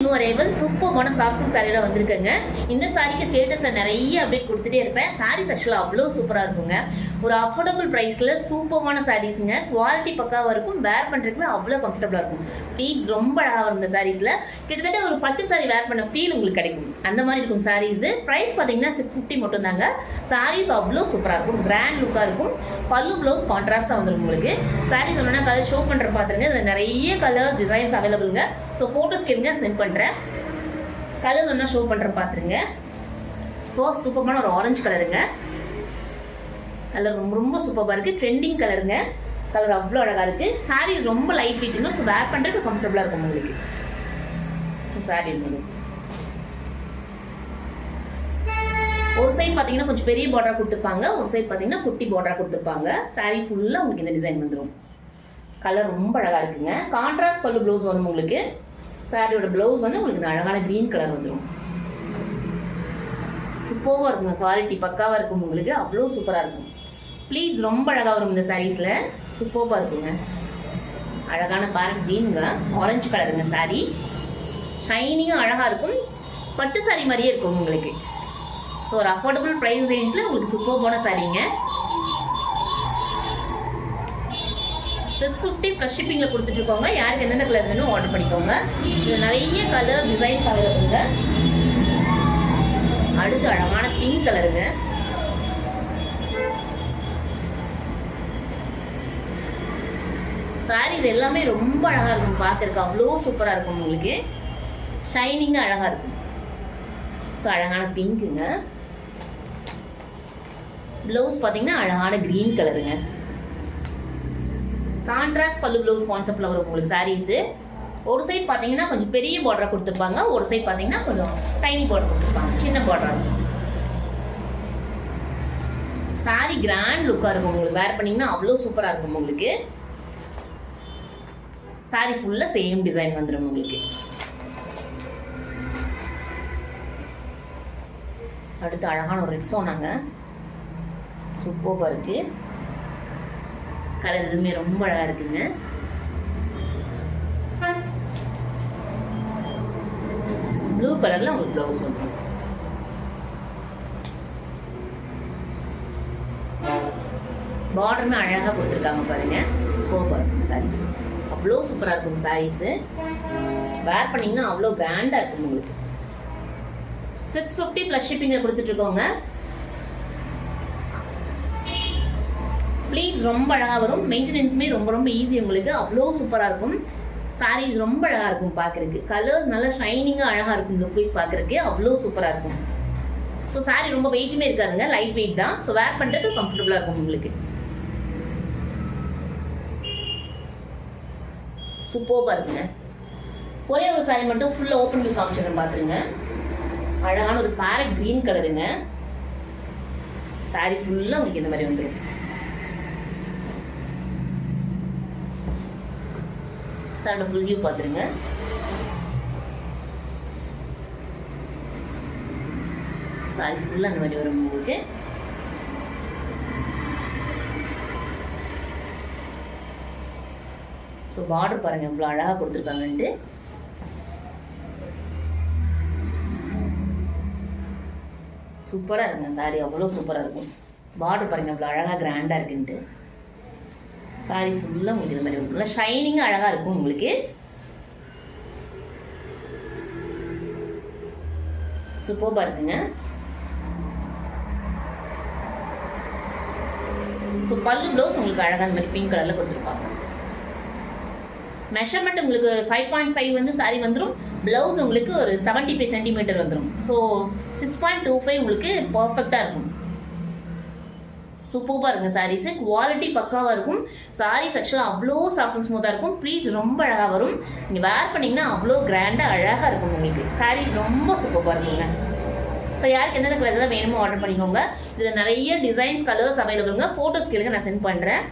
New arrival சூப்பரான soft silk சாரியோட வந்திருக்குங்க. இந்த சாரிக்கு ஸ்டேட்டஸ்ல நிறைய அப்டேட் கொடுத்துட்டே இருப்பேன். சாரீஸ் ஆக்சுவலாக அவ்வளோ சூப்பராக இருக்குங்க. ஒரு அஃபோர்டபுள் ப்ரைஸில் சூப்பரான சாரீஸுங்க. குவாலிட்டி பக்காவாக இருக்கும். வேர் பண்ணுறதுக்குமே அவ்வளோ கம்ஃபர்டபுளாக இருக்கும். பீட்ஸ் ரொம்ப அழகாக வரும் இந்த சாரீஸில். கிட்டத்தட்ட ஒரு பட்டு சாரி வேர் பண்ண ஃபீல் உங்களுக்கு கிடைக்கும். அந்த மாதிரி இருக்கும் சாரீஸ். ப்ரைஸ் பார்த்தீங்கன்னா 650 மட்டும் தாங்க. சாரீஸ் அவ்வளோ சூப்பராக இருக்கும். கிராண்ட் லுக்காக இருக்கும். பல்லு ப்ளவுஸ் கான்ட்ராஸ்டாக வந்துடும் உங்களுக்கு. சாரீஸ் ஒன்றா கலர் ஷோ பண்ணுற பார்த்துருங்க. இதில் நிறைய கலர் டிசைன்ஸ் அவைலபிளுங்க. ஸோ ஃபோட்டோஸ் கேளுங்க, சென்ட் பண்ணுறேன். கலர் ஒன்றா ஷோ பண்ணுற பார்த்துருங்க. ஃபர்ஸ்ட் சூப்பரான ஒரு ஆரஞ்சு கலருங்க. கலர் ரொம்ப ரொம்ப சூப்பராக இருக்குது. ட்ரெண்டிங் கலருங்க. கலர் அவ்வளோ அழகாக இருக்குது. சாரீ ரொம்ப லைட் வெயிட்டுங்க. ஸோ வேர் பண்ணுறதுக்கு கம்ஃபர்டபுளாக இருக்கும் உங்களுக்கு. சாரீ ஒரு சைட் பார்த்தீங்கன்னா கொஞ்சம் பெரிய பார்டராக கொடுத்துருப்பாங்க. ஒரு சைட் பார்த்தீங்கன்னா குட்டி பார்டராக கொடுத்துருப்பாங்க. சாரீ ஃபுல்லாக உங்களுக்கு இந்த டிசைன் வந்துடும். கலர் ரொம்ப அழகாக இருக்குங்க. கான்ட்ராஸ்ட் பல்லு ப்ளவுஸ் வரும் உங்களுக்கு. சாரியோட ப்ளவுஸ் வந்து உங்களுக்கு இந்த அழகான க்ரீன் கலர் வந்துடும். சூப்பராக இருக்குங்க. குவாலிட்டி பக்காவாக இருக்கும் உங்களுக்கு. அவ்வளோ சூப்பராக இருக்கும். ப்ளீஸ் ரொம்ப அழகாக வரும் இந்த சாரீஸில். சூப்பராக இருக்குங்க. அழகான பேரட் க்ரீனுங்க. ஆரஞ்சு கலருங்க. சாரீ ஷைனிங்காக அழகாக இருக்கும். பட்டு சாரீ மாதிரியே இருக்கும் உங்களுக்கு. ஸோ ஒரு அஃபோர்டபுள் ப்ரைஸ் ரேஞ்சில் உங்களுக்கு சூப்பரான சாரீங்க. 650 ப்ளஸ் ஷிப்பிங்கில் கொடுத்துட்ருக்கோங்க. யாருக்கு எந்தெந்த கலர் வேணும் ஆர்டர் பண்ணிக்கோங்க. இதில் நிறைய கலர் டிசைன்ஸ் அவைலபிளுங்க. அடுத்து அழகான பிங்க் கலருங்க. சாரீஸ் எல்லாமே ரொம்ப அழகாக இருக்கும். பார்த்துருக்கு அவ்வளோ சூப்பராக இருக்கும் உங்களுக்கு. ஷைனிங்காக அழகாக இருக்கும். ஸோ அழகான பிங்க்குங்க. ப்ளவுஸ் பார்த்தீங்கன்னா அழகான க்ரீன் கலருங்க. கான்ட்ராஸ்ட் பல்லு ப்ளவுஸ் கான்செப்ட்ல வரும் உங்களுக்கு சாரீஸ். ஒரு சைட் பார்த்தீங்கன்னா கொஞ்சம் பெரிய பார்டரா கொடுத்துருப்பாங்க. ஒரு சைட் பார்த்தீங்கன்னா கொஞ்சம் டைனி பார்டர் கொடுத்துருப்பாங்க. சின்ன பார்டரா இருக்கும். சாரி கிராண்ட் லுக்காக இருக்கும் உங்களுக்கு. வேர் பண்ணீங்கன்னா அவ்வளோ சூப்பராக இருக்கும் உங்களுக்கு. சாரி ஃபுல்லாக சேம் டிசைன் வந்துடும் உங்களுக்கு. அடுத்து அழகான ஒரு ரெட் சோனாங்க. சூப்பராக இருக்கு. கலர் எதுவுமே ரொம்ப அழகா இருக்குங்க. ப்ளூ கலர்ல உங்களுக்கு ப்ளவுஸ் வந்துடும். பார்டருமே அழகா கொடுத்துருக்காங்க பாருங்க. சூப்பராக இருக்கும் சாரீஸ். அவ்வளோ சூப்பராக இருக்கும் சாரீஸ். வேர் பண்ணீங்கன்னா அவ்வளோ கிராண்டா இருக்கும் உங்களுக்கு. 650 ப்ளஸ் ஷிப்பிங்ல கொடுத்துட்டு இருக்கோங்க. ப்ளீஸ் ரொம்ப அழகாக வரும். மெயின்டெனன்ஸுமே ரொம்ப ரொம்ப ஈஸி உங்களுக்கு. அவ்வளோ சூப்பராக இருக்கும். சாரீஸ் ரொம்ப அழகாக இருக்கும் பார்க்குறதுக்கு. கலர்ஸ் நல்லா ஷைனிங்காக அழகாக இருக்கும். லுக் வைஸ் பார்க்குறதுக்கு அவ்வளோ சூப்பராக இருக்கும். ஸோ சாரீ ரொம்ப வெயிட்டுமே இருக்காதுங்க. லைட் வெயிட் தான். ஸோ வேர் பண்ணுறதுக்கு கம்ஃபர்டபுளாக இருக்கும் உங்களுக்கு. சூப்பராக இருக்குங்க. ஒரே ஒரு சாரீ மட்டும் ஃபுல்லாக ஓப்பன் பண்ணி காமிச்சிடுறேன் பார்த்துருங்க. அழகான ஒரு பேரட் க்ரீன் கலருங்க. சாரீ ஃபுல்லாக உங்களுக்கு இந்த மாதிரி வந்துடும். சாரோட ஃபுல் வியூ பார்த்துருங்க. சாரி ஃபுல்லாக அந்த மாதிரி வரும் உங்களுக்கு. ஸோ பார்டர் பாருங்க இவ்வளோ அழகாக கொடுத்துருக்காங்கன்ட்டு. சூப்பராக இருக்குங்க. சாரி அவ்வளோ சூப்பராக இருக்கும். பார்டர் பாருங்க இவ்வளோ அழகாக கிராண்டாக இருக்குன்ட்டு. சாரி ஃபுல்லாக உங்களுக்கு இந்த மாதிரி நல்லா ஷைனிங்காக அழகாக இருக்கும் உங்களுக்கு. சூப்பராக இருக்குங்க. ஸோ பல்லு ப்ளவுஸ் உங்களுக்கு அழகாக இந்த மாதிரி பிங்க் கலரில் கொடுத்துருப்பாங்க. மெஷர்மெண்ட் உங்களுக்கு 5.5 வந்து சாரி வந்துடும். ப்ளவுஸ் உங்களுக்கு ஒரு 75 சென்டிமீட்டர் வந்துடும். ஸோ 6.25 உங்களுக்கு பர்ஃபெக்டாக இருக்கும். சூப்பராக இருக்குங்க சாரீஸு. குவாலிட்டி பக்காவாக இருக்கும். சாரீஸ் ஆக்சுவலாக அவ்வளோ சாஃப்ட் அண்ட் ஸ்மூத்தாக இருக்கும். ப்ளீஸ் ரொம்ப அழகாக வரும். நீங்கள் வேர் பண்ணிங்கன்னா அவ்வளோ கிராண்டாக அழகாக இருக்கும் உங்களுக்கு. சாரீஸ் ரொம்ப சூப்பராக இருக்குங்க. ஸோ யாருக்கு எந்தெந்த கலர் தான் வேணுமோ ஆர்டர் பண்ணிக்கோங்க. இதில் நிறைய டிசைன்ஸ் கலர்ஸ் அவைலபிளுங்க. ஃபோட்டோஸ் கேளுங்க, நான் சென்ட் பண்ணுறேன்.